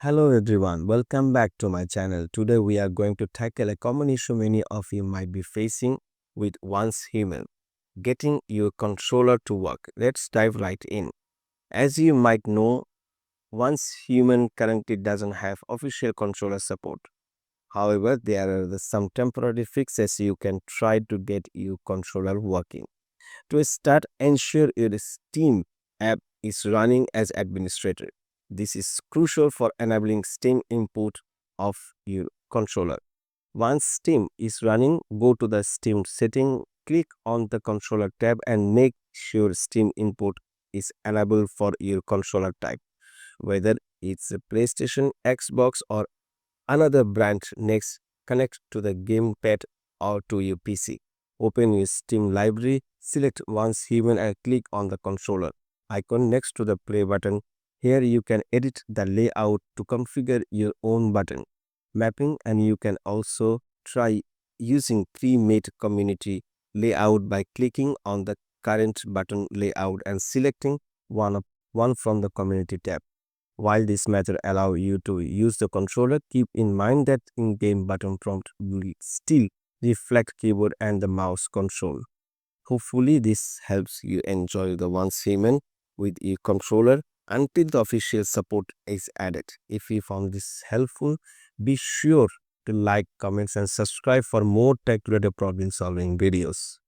Hello everyone, welcome back to my channel. Today we are going to tackle a common issue many of you might be facing with once human, getting your controller to work. Let's dive right in. As you might know, once human currently doesn't have official controller support. However, there are some temporary fixes you can try to get your controller working. To start, ensure your Steam app is running as administrator. This is crucial for enabling Steam input of your controller. Once Steam is running, go to the Steam setting, click on the controller tab and make sure Steam input is enabled for your controller type, whether it's a PlayStation, Xbox or another brand. Next, connect to the gamepad or to your PC. Open your Steam library, select Once Human and click on the controller icon next to the play button. Here you can edit the layout to configure your own button mapping, and you can also try using pre-made community layout by clicking on the current button layout and selecting one from the community tab. While this method allows you to use the controller, keep in mind that in-game button prompt will still reflect keyboard and the mouse control. Hopefully, this helps you enjoy the Once Human with your controller until the official support is added. If you found this helpful, be sure to like, comments, and subscribe for more tech-related problem-solving videos.